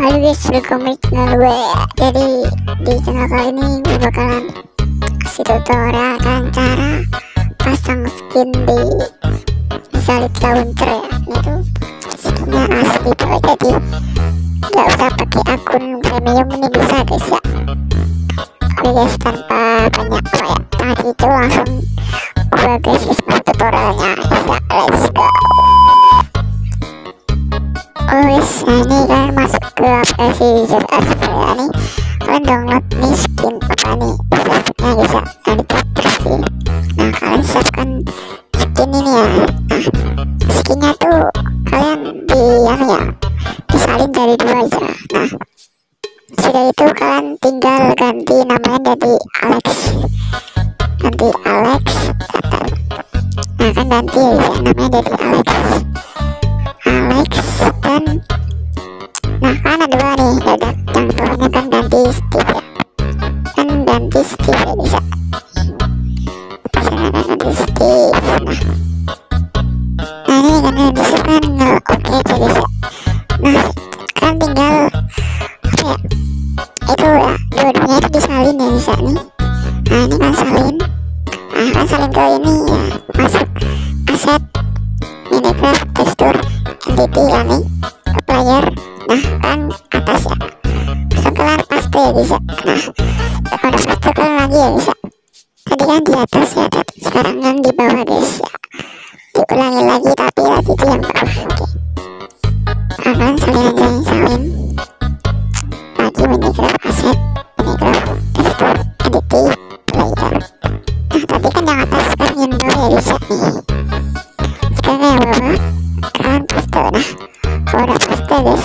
Halo guys, welcome back channel gue ya. Jadi di channel kali ini gue bakalan kasih tutorial kan cara pasang skin di Salib Launcher ya. Ini tuh skinnya asli tuh, jadi gak usah pakai akun premium, ini bisa guys ya. Oke guys, tanpa banyak tadi itu langsung gue guys tutorialnya guys ya. Let's go. Oh yes, nah ini kalian masuk ke aplikasi ZF ya, nih kalian download nih skin apa nih skinnya guys ya. Nah diklik sih, nah kalian siapkan skin ini ya. Nah skinnya tuh kalian disalin dari dua aja. Nah sudah itu kalian tinggal ganti namanya jadi Alex, nah kan ganti ya namanya jadi Alex dan nah kan ada dua nih ya, yang bawahnya kan ganti Steve ya, kan ganti Steve ya bisa ganti Steve. Nah ini kan bisa kan oke aja bisa. Nah kan tinggal apa ya, itu ya dua-duanya itu disalin ya bisa nih. Nah ini kan salin, nah kan salin ke ini ya, masuk aset Minecraft tekstur entity ya nih ke player. Nah kan atas ya, setelah paste ya bisa. Nah kalau paste kan lagi ya bisa, tadi kan di atas ya, tapi sekarang yang di bawah guys ya, diulangi lagi tapi lagi itu yang bawah. Oke, akan salin aja yang salin lagi Minecraft asset Minecraft tekstur entity player. Nah tadi kan yang atas kan yang bawah ya bisa nih, sekarang yang bawah kan paste. Nah kalau udah paste guys,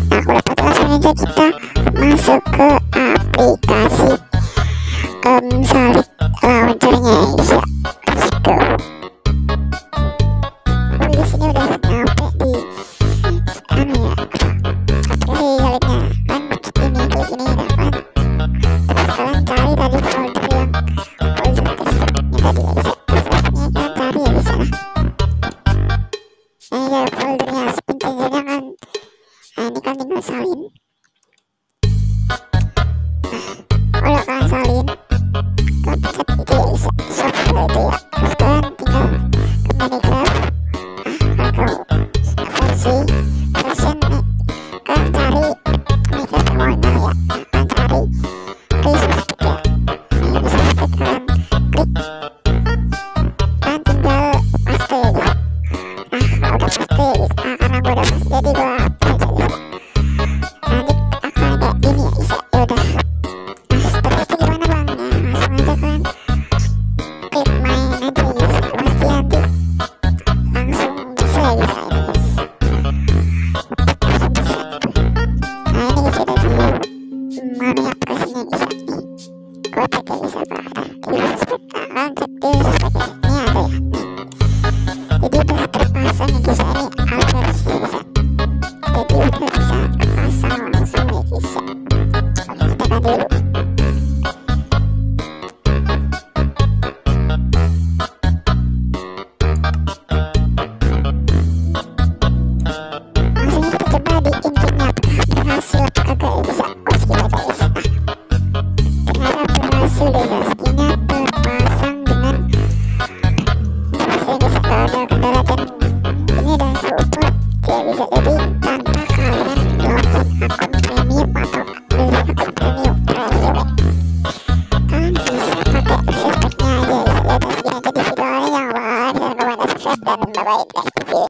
nah kalau paste langsung aja kita masuk ke aplikasi Salib Launchernya ya guys ya. Let's go. Oh di sini udah nyampe di anu ya, aplikasi Salibnya kan, ini klik ini ya kan. Terus kalian cari tadi folder yang folder teksturnya tadi ya guys ya, foldernya kan cari ya guys ya. Nah ini ada foldernya spin changernya kan. Nah ini kan tinggal salin. Nah udah kalian salin ke pencet itu ya guys ya, software itu ya. Terus kalian tinggal ke Minecraft, nah kalian ke version kalian cari Minecraft yang mau ya. Nah kalian cari resource pack ya. Nah resource pack kalian klik, kalian tinggal paste ya guys. Nah kalau udah paste ya guys, nah karena gue udah paste jadi gue hapus aja guys. Nanti akan ada ini ya guys ya, yaudah. Nah setelah itu gimana bang? Nah langsung aja kan klik main aja guys, pasti nanti langsung bisa ya guys ini guys, langsung bisa. Nah ini guys udah di mana ya aplikasinya guys ya, nih gue cek ya guys apa ada di resource pack. Nah kalian cek di resource pack ya, ini ada ya nih, jadi udah terpasang ya guys ya, ini Alversi ya guys ya, jadi udah bisa terpasang langsung ya guys ya. Oke kita ganti dulu. Langsung kita coba di inputnya apakah berhasil apa kagak ya guys ya. Oh skip aja guys. Nah ternyata berhasil deh guys, skinnya terpasang dengan berhasil guys ya, gak ada kendala dan ini dan support ya bisa. Jadi tanpa kalian login akun premium atau beli akun premium ya, kalian bisa pakai resource packnya aja ya. Dan segini aja di video ini, jangan lupa like, share, komen, dan subscribe, dan bye bye.